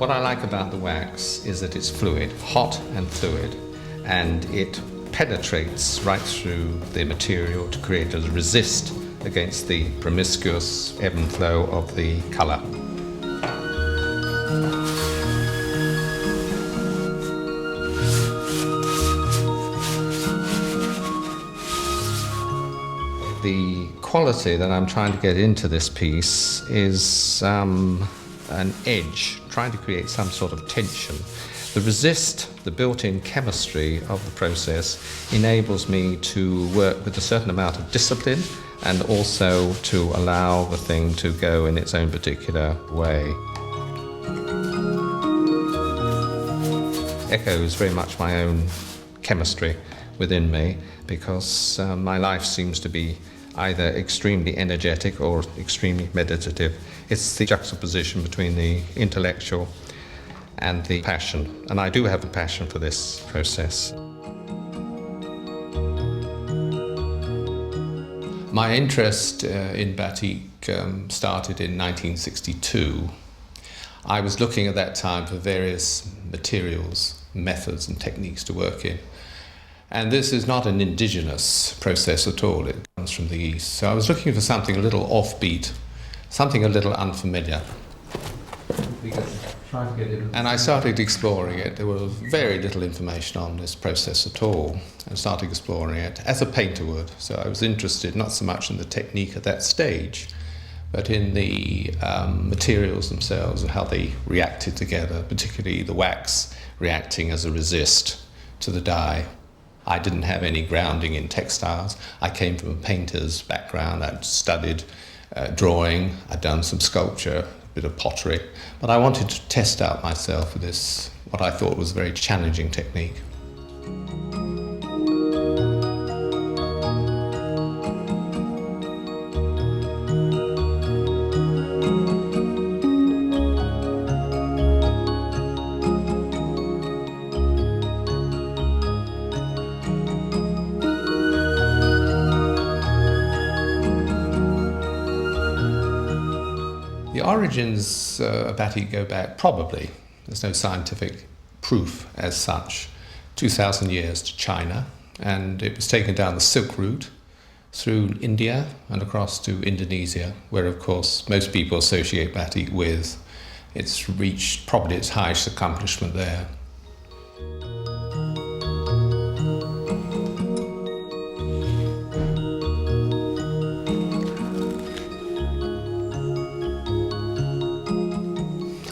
What I like about the wax is that it's fluid, hot and fluid, and it penetrates right through the material to create a resist against the promiscuous ebb and flow of the colour. The quality that I'm trying to get into this piece is an edge, trying to create some sort of tension. The resist, the built-in chemistry of the process, enables me to work with a certain amount of discipline and also to allow the thing to go in its own particular way. Echoes very much my own chemistry within me, because my life seems to be either extremely energetic or extremely meditative. It's the juxtaposition between the intellectual and the passion, and I do have a passion for this process. My interest in batik started in 1962. I was looking at that time for various materials, methods and techniques to work in. And this is not an indigenous process at all, it comes from the East. So I was looking for something a little offbeat, something a little unfamiliar. And I started exploring it. There was very little information on this process at all. I started exploring it as a painter would. So I was interested not so much in the technique at that stage, but in the materials themselves and how they reacted together, particularly the wax reacting as a resist to the dye. I didn't have any grounding in textiles. I came from a painter's background. I'd studied drawing, I'd done some sculpture, a bit of pottery, but I wanted to test out myself with this, what I thought was a very challenging technique. The origins of batik go back, probably, there's no scientific proof as such, 2,000 years to China, and it was taken down the Silk Route through India and across to Indonesia, where of course most people associate batik with. It's reached probably its highest accomplishment there.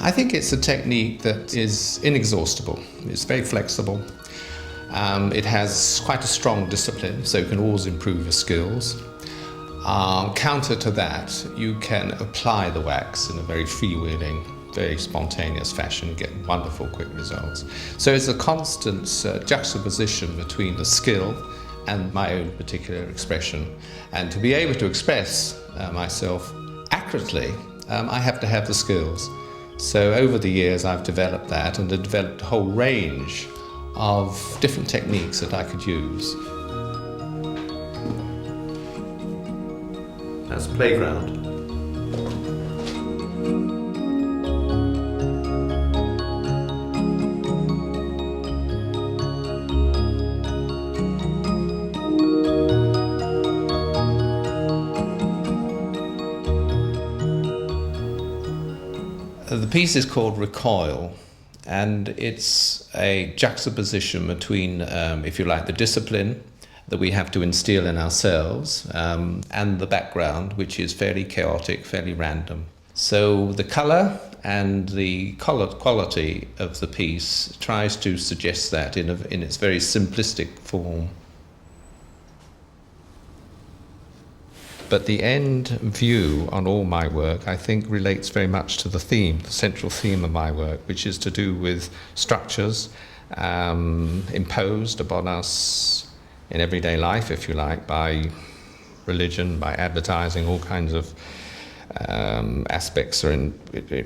I think it's a technique that is inexhaustible. It's very flexible. It has quite a strong discipline, so you can always improve your skills. Counter to that, you can apply the wax in a very freewheeling, very spontaneous fashion and get wonderful quick results. So it's a constant juxtaposition between the skill and my own particular expression. And to be able to express myself accurately, I have to have the skills. So over the years I've developed that, and I've developed a whole range of different techniques that I could use. That's playground. The piece is called Recoil, and it's a juxtaposition between, if you like, the discipline that we have to instill in ourselves and the background, which is fairly chaotic, fairly random. So the colour and the quality of the piece tries to suggest that in its very simplistic form. But the end view on all my work, I think, relates very much to the theme, the central theme of my work, which is to do with structures imposed upon us in everyday life, if you like, by religion, by advertising, all kinds of aspects are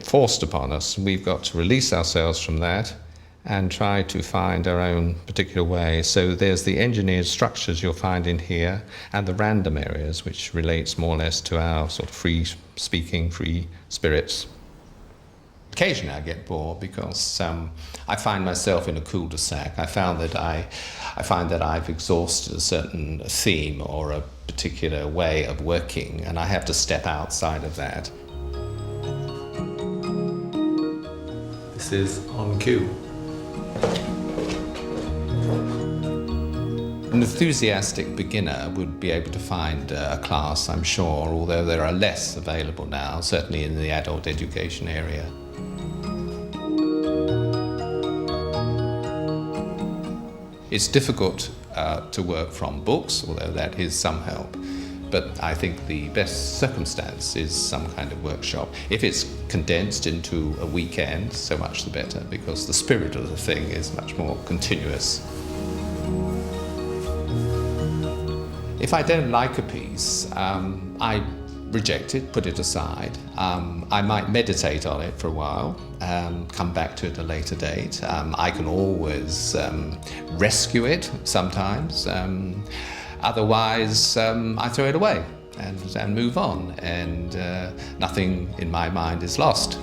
forced upon us. We've got to release ourselves from that and try to find our own particular way. So there's the engineered structures you'll find in here, and the random areas, which relates more or less to our sort of free speaking, free spirits. occasionally I get bored because I find myself in a cul-de-sac. I find that I've exhausted a certain theme or a particular way of working, and I have to step outside of that. This is on cue. An enthusiastic beginner would be able to find a class, I'm sure, although there are less available now, certainly in the adult education area. It's difficult to work from books, although that is some help. But I think the best circumstance is some kind of workshop. If it's condensed into a weekend, so much the better, because the spirit of the thing is much more continuous. If I don't like a piece, I reject it, put it aside. I might meditate on it for a while, come back to it at a later date. I can always rescue it sometimes. Otherwise, I throw it away and move on, and nothing in my mind is lost.